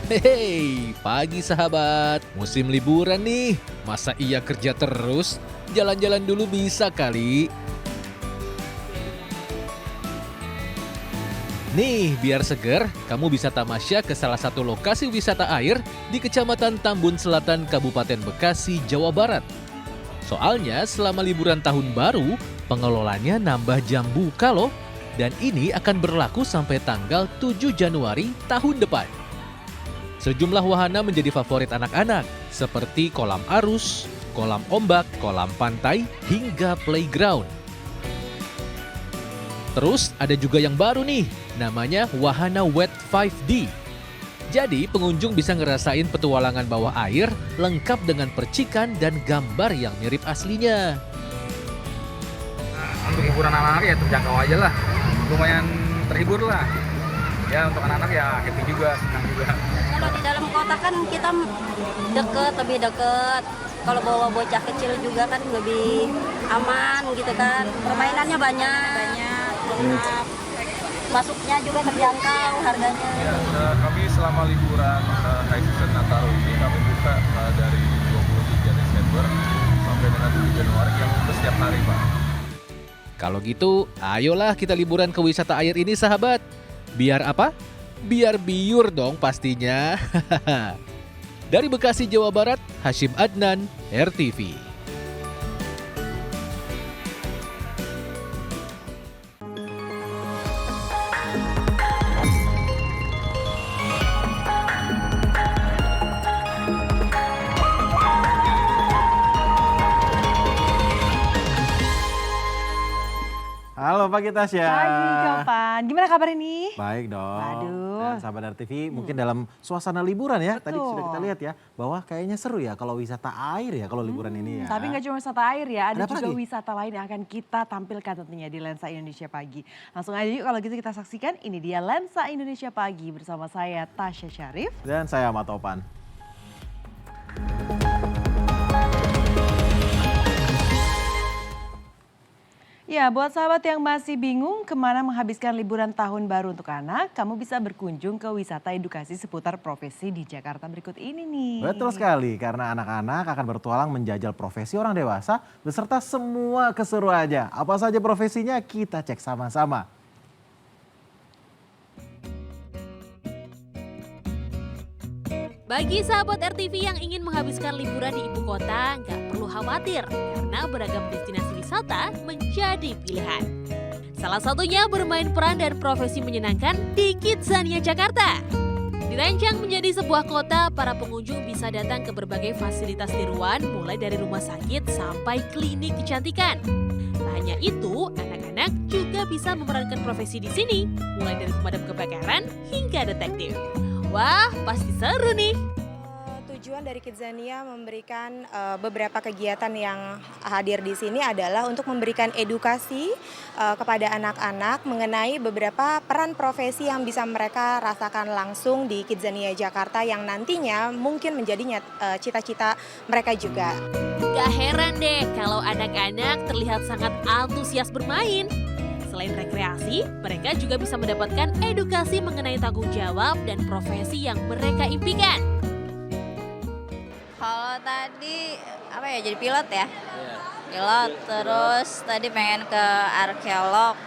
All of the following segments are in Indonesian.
Hei, pagi sahabat. Musim liburan nih. Masa iya kerja terus? Jalan-jalan dulu bisa kali. Nih, biar seger, kamu bisa tamasya ke salah satu lokasi wisata air di Kecamatan Tambun Selatan, Kabupaten Bekasi, Jawa Barat. Soalnya selama liburan tahun baru, pengelolanya nambah jam buka loh. Dan ini akan berlaku sampai tanggal 7 Januari tahun depan. Sejumlah wahana menjadi favorit anak-anak, seperti kolam arus, kolam ombak, kolam pantai, hingga playground. Terus ada juga yang baru nih, namanya wahana Wet 5D. Jadi pengunjung bisa ngerasain petualangan bawah air lengkap dengan percikan dan gambar yang mirip aslinya. Untuk hiburan anak-anak ya terjangkau aja lah, lumayan terhibur lah. Ya untuk anak-anak ya happy juga, senang juga. Kalau di dalam kota kan kita lebih deket. Kalau bawa bocah kecil juga kan lebih aman gitu kan. Permainannya banyak, lengkap. Masuknya juga terjangkau harganya. Ya, kami selama liburan high season Nataru ini kami buka dari 23 Desember sampai dengan 7 Januari yang setiap hari, Pak. Kalau gitu, ayolah kita liburan ke wisata air ini sahabat. Biar apa? Biar biur dong pastinya. Dari Bekasi, Jawa Barat, Hashim Adnan, RTV. Halo pagi Tasya. Pagi Kapan, gimana kabar ini? Baik dong. Aduh. Dan sahabat RTV mungkin dalam suasana liburan ya. Tadi Betul. sudah kita lihat ya bahwa kayaknya seru ya kalau wisata air ya kalau liburan ini ya. Tapi nggak cuma wisata air ya, ada Ada apa juga lagi? wisata lain yang akan kita tampilkan tentunya di Lensa Indonesia Pagi. Langsung aja yuk kalau gitu kita saksikan, ini dia Lensa Indonesia Pagi bersama saya Tasya Syarif. Dan saya Ahmad Topan. Ya, buat sahabat yang masih bingung kemana menghabiskan liburan tahun baru untuk anak, kamu bisa berkunjung ke wisata edukasi seputar profesi di Jakarta berikut ini nih. Betul sekali karena anak-anak akan bertualang menjajal profesi orang dewasa beserta semua keseruannya. Apa saja profesinya kita cek sama-sama. Bagi sahabat RTV yang ingin menghabiskan liburan di ibu kota, nggak perlu khawatir karena beragam destinasi wisata menjadi pilihan. Salah satunya bermain peran dan profesi menyenangkan di Kidzania Jakarta. Dirancang menjadi sebuah kota, para pengunjung bisa datang ke berbagai fasilitas tiruan mulai dari rumah sakit sampai klinik kecantikan. Tak hanya itu, anak-anak juga bisa memerankan profesi di sini, mulai dari pemadam kebakaran hingga detektif. Wah, pasti seru nih. Tujuan dari Kidzania memberikan beberapa kegiatan yang hadir di sini adalah untuk memberikan edukasi kepada anak-anak mengenai beberapa peran profesi yang bisa mereka rasakan langsung di Kidzania Jakarta yang nantinya mungkin menjadi cita-cita mereka juga. Gak heran deh kalau anak-anak terlihat sangat antusias bermain. Selain rekreasi, mereka juga bisa mendapatkan edukasi mengenai tanggung jawab dan profesi yang mereka impikan. Kalau tadi jadi pilot ya? Pilot, terus tadi pengen ke arkeolog.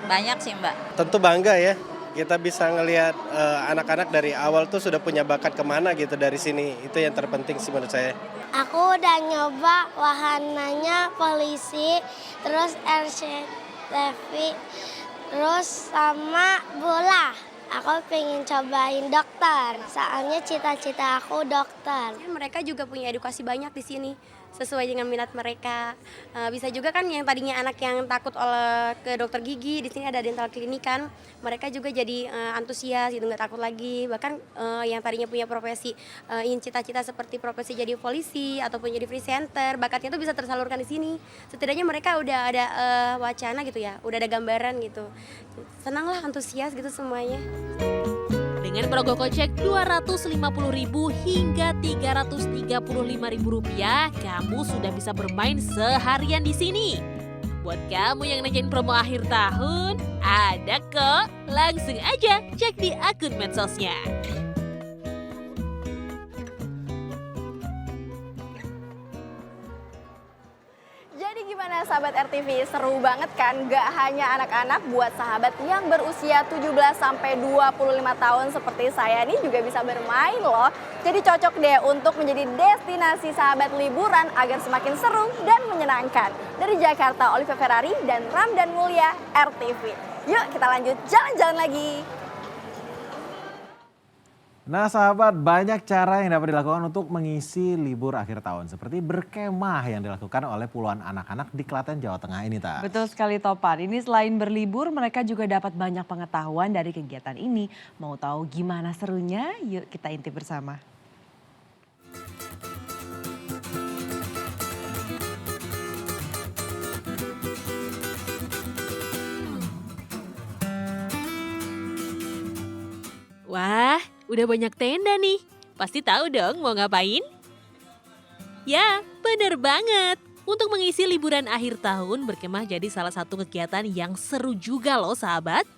Banyak sih Mbak. Tentu bangga ya, kita bisa ngelihat anak-anak dari awal tuh sudah punya bakat kemana gitu dari sini. Itu yang terpenting sih menurut saya. Aku udah nyoba wahananya polisi, terus RCTV, terus sama bola. Aku pengen cobain dokter, soalnya cita-cita aku dokter. Mereka juga punya edukasi banyak di sini, sesuai dengan minat mereka. Bisa juga kan yang tadinya anak yang takut ke dokter gigi, di sini ada dental klinik kan. Mereka juga jadi antusias gitu, nggak takut lagi. Bahkan yang tadinya punya profesi, ingin cita-cita seperti profesi jadi polisi ataupun jadi presenter, bakatnya tuh bisa tersalurkan di sini. Setidaknya mereka udah ada wacana gitu ya, udah ada gambaran gitu. Senanglah, antusias gitu semuanya. Dengan merogoh kocek Rp250.000 hingga Rp335.000, kamu sudah bisa bermain seharian di sini. Buat kamu yang nanyain promo akhir tahun, ada kok. Langsung aja cek di akun medsosnya. ya sahabat RTV, seru banget kan? Gak hanya anak-anak, buat sahabat yang berusia 17 sampai 25 tahun seperti saya ini juga bisa bermain loh. Jadi cocok deh untuk menjadi destinasi sahabat liburan agar semakin seru dan menyenangkan. Dari Jakarta, Olivia Ferrari dan Ramdan Mulya, RTV. Yuk kita lanjut jalan-jalan lagi. Nah sahabat, banyak cara yang dapat dilakukan untuk mengisi libur akhir tahun. Seperti berkemah yang dilakukan oleh puluhan anak-anak di Klaten, Jawa Tengah ini, Tas. Betul sekali Topan, ini selain berlibur mereka juga dapat banyak pengetahuan dari kegiatan ini. Mau tahu gimana serunya? Yuk kita intip bersama. Wah, udah banyak tenda nih. Pasti tahu dong mau ngapain? Ya, bener banget. Untuk mengisi liburan akhir tahun, berkemah jadi salah satu kegiatan yang seru juga loh sahabat.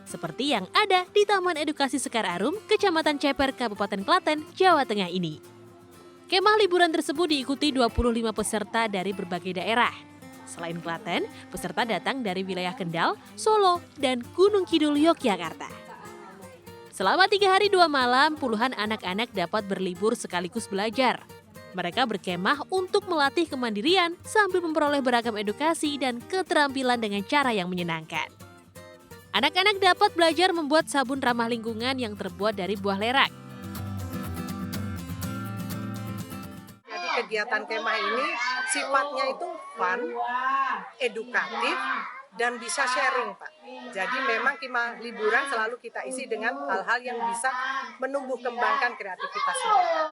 Seperti yang ada di Taman Edukasi Sekar Arum, Kecamatan Ceper, Kabupaten Klaten, Jawa Tengah ini. Kemah liburan tersebut diikuti 25 peserta dari berbagai daerah. Selain Klaten, peserta datang dari wilayah Kendal, Solo, dan Gunung Kidul, Yogyakarta. Selama 3 hari 2 malam, puluhan anak-anak dapat berlibur sekaligus belajar. Mereka berkemah untuk melatih kemandirian sambil memperoleh beragam edukasi dan keterampilan dengan cara yang menyenangkan. Anak-anak dapat belajar membuat sabun ramah lingkungan yang terbuat dari buah lerak. Jadi kegiatan kemah ini sifatnya itu fun, edukatif, dan bisa sharing, Pak. Jadi memang kemah liburan selalu kita isi dengan hal-hal yang bisa menumbuh kembangkan kreativitas mereka.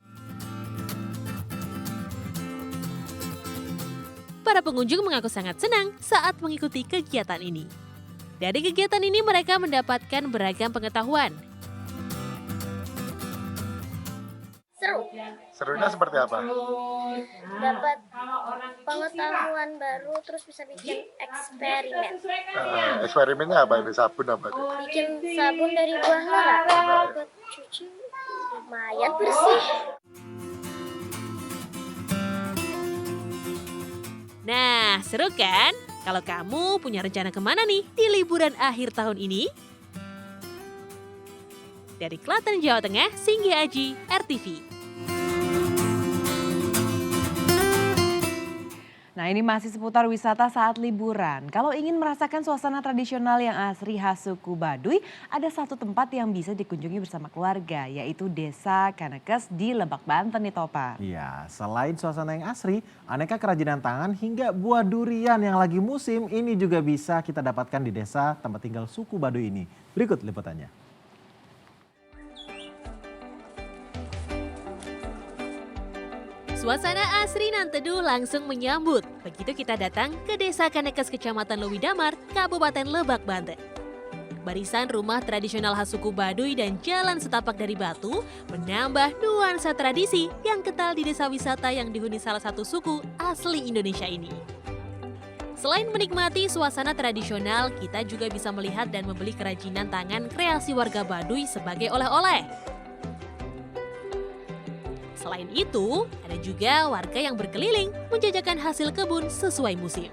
Para pengunjung mengaku sangat senang saat mengikuti kegiatan ini. Dari kegiatan ini mereka mendapatkan beragam pengetahuan. Seru. Serunya seperti apa? Dapat pengetahuan baru, terus bisa bikin eksperimen. Eksperimennya apa ini? Sabun apa? Bikin sabun dari buah lerak. Buat cuci lumayan bersih. Nah, seru kan? Kalau kamu punya rencana kemana nih di liburan akhir tahun ini? Dari Klaten, Jawa Tengah, Singgi Aji, RTV. Nah ini masih seputar wisata saat liburan. Kalau ingin merasakan suasana tradisional yang asri khas suku Baduy, ada satu tempat yang bisa dikunjungi bersama keluarga, yaitu Desa Kanekes di Lebak, Banten nih Topa. Iya, selain suasana yang asri, aneka kerajinan tangan hingga buah durian yang lagi musim ini juga bisa kita dapatkan di desa tempat tinggal suku Baduy ini. Berikut liputannya. Suasana asri nan teduh langsung menyambut. Begitu kita datang ke Desa Kanekes, Kecamatan Lewidamar, Kabupaten Lebak, Banten. Barisan rumah tradisional khas suku Baduy dan jalan setapak dari batu menambah nuansa tradisi yang kental di desa wisata yang dihuni salah satu suku asli Indonesia ini. Selain menikmati suasana tradisional, kita juga bisa melihat dan membeli kerajinan tangan kreasi warga Baduy sebagai oleh-oleh. Selain itu, ada juga warga yang berkeliling menjajakan hasil kebun sesuai musim.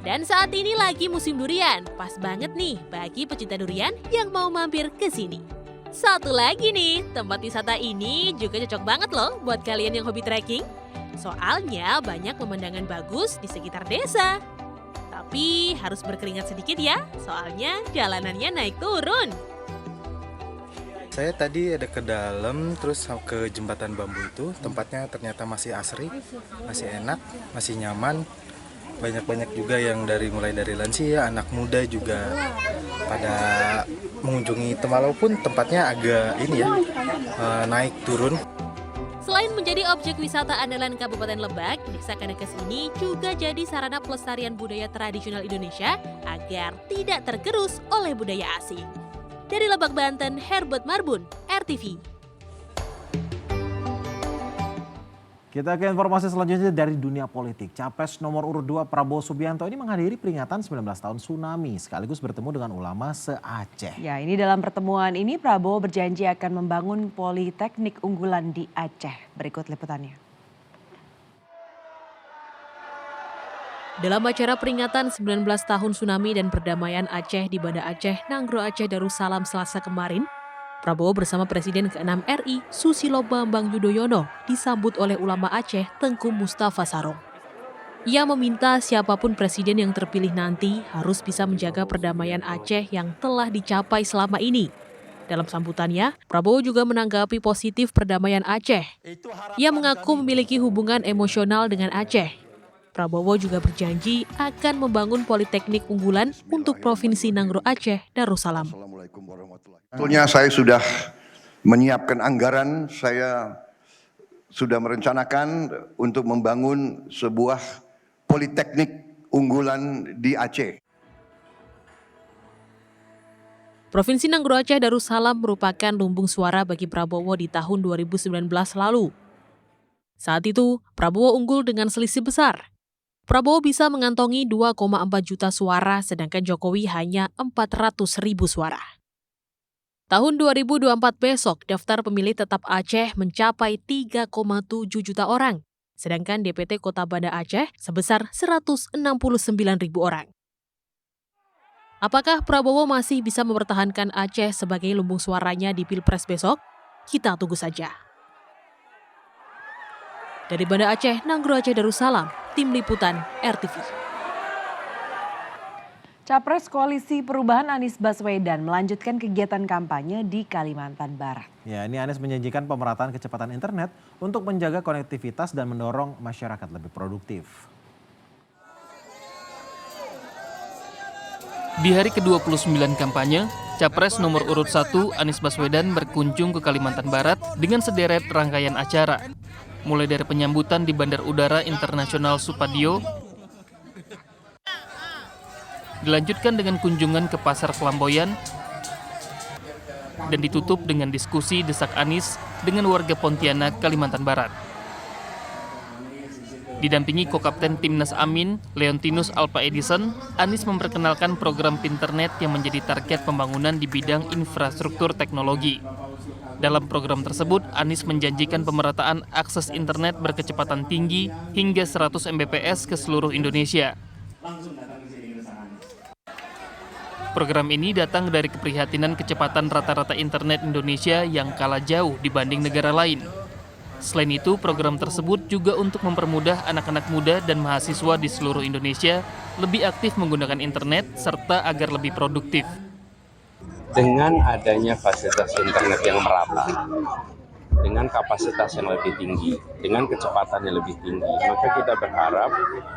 Dan saat ini lagi musim durian, pas banget nih bagi pecinta durian yang mau mampir ke sini. Satu lagi nih, tempat wisata ini juga cocok banget loh buat kalian yang hobi trekking. Soalnya banyak pemandangan bagus di sekitar desa. Tapi harus berkeringat sedikit ya, soalnya jalanannya naik turun. Saya tadi ada ke dalam, terus ke jembatan bambu itu, tempatnya ternyata masih asri, masih enak, masih nyaman. Banyak-banyak juga yang mulai dari lansia, anak muda juga pada mengunjungi, walaupun tempatnya agak naik turun. Selain menjadi objek wisata andalan Kabupaten Lebak, Desa Kanekes ini juga jadi sarana pelestarian budaya tradisional Indonesia agar tidak tergerus oleh budaya asing. Dari Lebak, Banten, Herbert Marbun, RTV. Kita ke informasi selanjutnya dari dunia politik. Capres nomor urut 2 Prabowo Subianto ini menghadiri peringatan 19 tahun tsunami sekaligus bertemu dengan ulama se-Aceh. Ya, ini dalam pertemuan ini Prabowo berjanji akan membangun politeknik unggulan di Aceh. Berikut liputannya. Dalam acara peringatan 19 tahun tsunami dan perdamaian Aceh di Banda Aceh, Nanggro Aceh Darussalam Selasa kemarin, Prabowo bersama Presiden ke-6 RI Susilo Bambang Yudhoyono disambut oleh ulama Aceh Tengku Mustafa Sarong. Ia meminta siapapun presiden yang terpilih nanti harus bisa menjaga perdamaian Aceh yang telah dicapai selama ini. Dalam sambutannya, Prabowo juga menanggapi positif perdamaian Aceh. Ia mengaku memiliki hubungan emosional dengan Aceh. Prabowo juga berjanji akan membangun politeknik unggulan untuk Provinsi Nanggro Aceh Darussalam. Sebetulnya saya sudah menyiapkan anggaran, saya sudah merencanakan untuk membangun sebuah politeknik unggulan di Aceh. Provinsi Nanggro Aceh Darussalam merupakan lumbung suara bagi Prabowo di tahun 2019 lalu. Saat itu, Prabowo unggul dengan selisih besar. Prabowo bisa mengantongi 2,4 juta suara, sedangkan Jokowi hanya 400.000 suara. Tahun 2024 besok, daftar pemilih tetap Aceh mencapai 3,7 juta orang, sedangkan DPT Kota Banda Aceh sebesar 169.000 orang. Apakah Prabowo masih bisa mempertahankan Aceh sebagai lumbung suaranya di Pilpres besok? Kita tunggu saja. Dari Banda Aceh, Nanggro Aceh Darussalam, Tim Liputan RTV. Capres Koalisi Perubahan Anies Baswedan melanjutkan kegiatan kampanye di Kalimantan Barat. Ya, ini Anies menjanjikan pemerataan kecepatan internet untuk menjaga konektivitas dan mendorong masyarakat lebih produktif. Di hari ke-29 kampanye, Capres nomor urut 1 Anies Baswedan berkunjung ke Kalimantan Barat dengan sederet rangkaian acara. Mulai dari penyambutan di Bandar Udara Internasional Supadio, dilanjutkan dengan kunjungan ke Pasar Flamboyan, dan ditutup dengan diskusi desak Anies dengan warga Pontianak, Kalimantan Barat. Didampingi Kokapten Timnas Amin, Leontinus Alpa Edison, Anies memperkenalkan program Pinternet yang menjadi target pembangunan di bidang infrastruktur teknologi. Dalam program tersebut, Anies menjanjikan pemerataan akses internet berkecepatan tinggi hingga 100 Mbps ke seluruh Indonesia. Program ini datang dari keprihatinan kecepatan rata-rata internet Indonesia yang kalah jauh dibanding negara lain. Selain itu, program tersebut juga untuk mempermudah anak-anak muda dan mahasiswa di seluruh Indonesia lebih aktif menggunakan internet serta agar lebih produktif. Dengan adanya fasilitas internet yang merata, dengan kapasitas yang lebih tinggi, dengan kecepatan yang lebih tinggi, maka kita berharap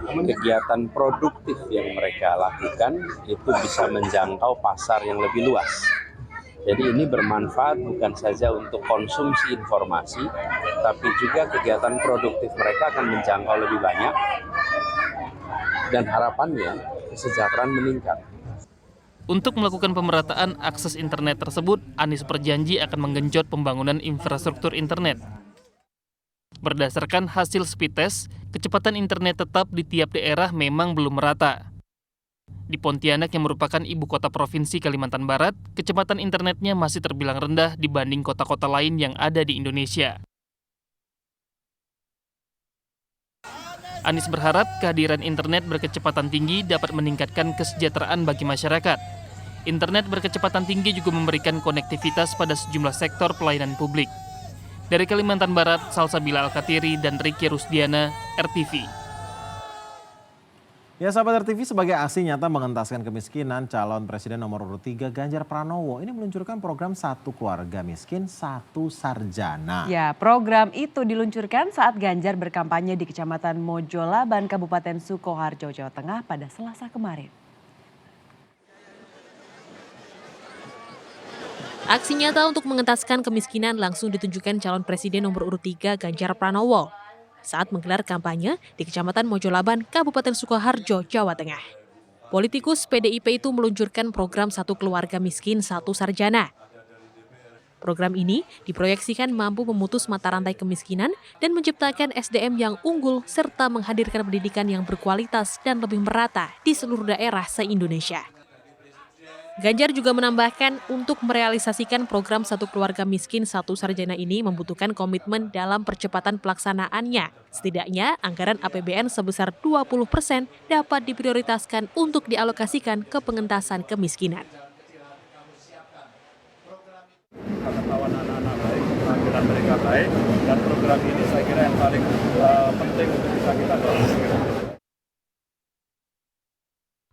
kegiatan produktif yang mereka lakukan itu bisa menjangkau pasar yang lebih luas. Jadi ini bermanfaat bukan saja untuk konsumsi informasi, tapi juga kegiatan produktif mereka akan menjangkau lebih banyak dan harapannya kesejahteraan meningkat. Untuk melakukan pemerataan akses internet tersebut, Anies berjanji akan menggenjot pembangunan infrastruktur internet. Berdasarkan hasil speed test, kecepatan internet tetap di tiap daerah memang belum merata. Di Pontianak yang merupakan ibu kota provinsi Kalimantan Barat, kecepatan internetnya masih terbilang rendah dibanding kota-kota lain yang ada di Indonesia. Anies berharap kehadiran internet berkecepatan tinggi dapat meningkatkan kesejahteraan bagi masyarakat. Internet berkecepatan tinggi juga memberikan konektivitas pada sejumlah sektor pelayanan publik. Dari Kalimantan Barat, Salsabila Al-Katiri dan Ricky Rusdiana, RTV. Ya, sahabat RTV, sebagai aksi nyata mengentaskan kemiskinan, calon presiden nomor urut 3 Ganjar Pranowo ini meluncurkan program Satu Keluarga Miskin, Satu Sarjana. Ya, program itu diluncurkan saat Ganjar berkampanye di Kecamatan Mojolaban, Kabupaten Sukoharjo, Jawa Tengah pada Selasa kemarin. Aksi nyata untuk mengentaskan kemiskinan langsung ditunjukkan calon presiden nomor urut 3 Ganjar Pranowo saat menggelar kampanye di Kecamatan Mojolaban, Kabupaten Sukoharjo, Jawa Tengah. Politikus PDIP itu meluncurkan program Satu Keluarga Miskin, Satu Sarjana. Program ini diproyeksikan mampu memutus mata rantai kemiskinan dan menciptakan SDM yang unggul serta menghadirkan pendidikan yang berkualitas dan lebih merata di seluruh daerah se-Indonesia. Ganjar juga menambahkan untuk merealisasikan program Satu Keluarga Miskin Satu Sarjana ini membutuhkan komitmen dalam percepatan pelaksanaannya. Setidaknya anggaran APBN sebesar 20% dapat diprioritaskan untuk dialokasikan ke pengentasan kemiskinan. Pengetahuan anak-anak baik, penampilan mereka baik, dan program ini saya kira yang paling penting untuk bisa kita dorong.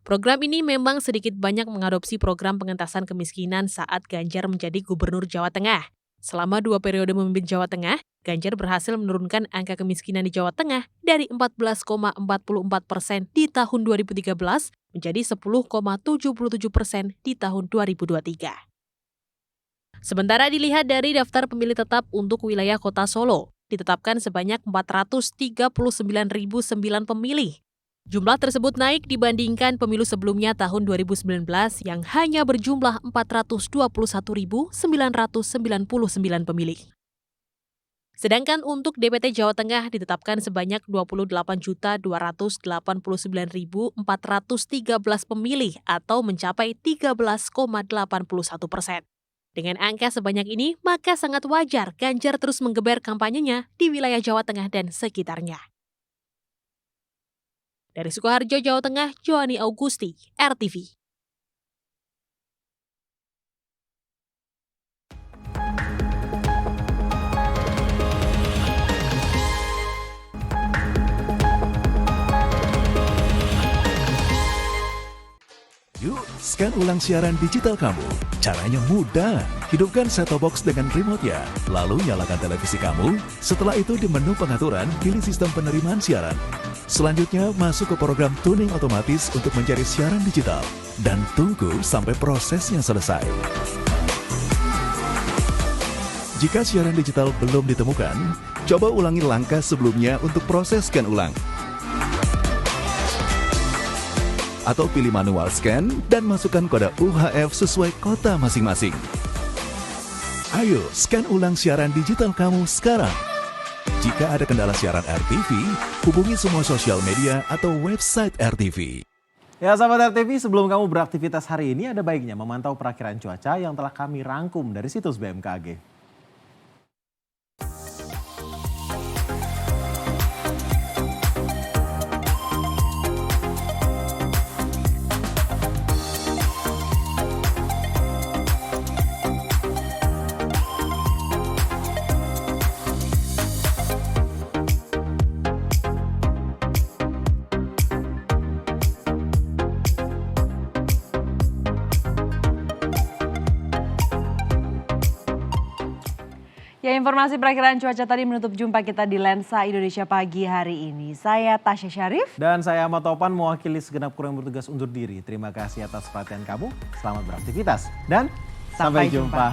Program ini memang sedikit banyak mengadopsi program pengentasan kemiskinan saat Ganjar menjadi Gubernur Jawa Tengah. Selama 2 periode memimpin Jawa Tengah, Ganjar berhasil menurunkan angka kemiskinan di Jawa Tengah dari 14,44% di tahun 2013 menjadi 10,77% di tahun 2023. Sementara dilihat dari daftar pemilih tetap untuk wilayah Kota Solo, ditetapkan sebanyak 439.009 pemilih. Jumlah tersebut naik dibandingkan pemilu sebelumnya tahun 2019 yang hanya berjumlah 421.999 pemilih. Sedangkan untuk DPT Jawa Tengah ditetapkan sebanyak 28.289.413 pemilih atau mencapai 13,81%. Dengan angka sebanyak ini, maka sangat wajar Ganjar terus menggeber kampanyenya di wilayah Jawa Tengah dan sekitarnya. Dari Sukoharjo, Jawa Tengah, Joani Augusti, RTV. Yuk, scan ulang siaran digital kamu. Caranya mudah. Hidupkan set-top box dengan remote-nya. Lalu nyalakan televisi kamu. Setelah itu di menu pengaturan, pilih sistem penerimaan siaran. Selanjutnya, masuk ke program tuning otomatis untuk mencari siaran digital. Dan tunggu sampai prosesnya selesai. Jika siaran digital belum ditemukan, coba ulangi langkah sebelumnya untuk proses scan ulang. Atau pilih manual scan dan masukkan kode UHF sesuai kota masing-masing. Ayo, scan ulang siaran digital kamu sekarang. Jika ada kendala siaran RTV, hubungi semua sosial media atau website RTV. Ya sahabat RTV, sebelum kamu beraktivitas hari ini ada baiknya memantau perakiraan cuaca yang telah kami rangkum dari situs BMKG. Ya, informasi perakiraan cuaca tadi menutup jumpa kita di Lensa Indonesia pagi hari ini. Saya Tasya Syarif. Dan saya Ahmad Topan mewakili segenap kru yang bertugas undur diri. Terima kasih atas perhatian kamu. Selamat beraktivitas dan sampai jumpa.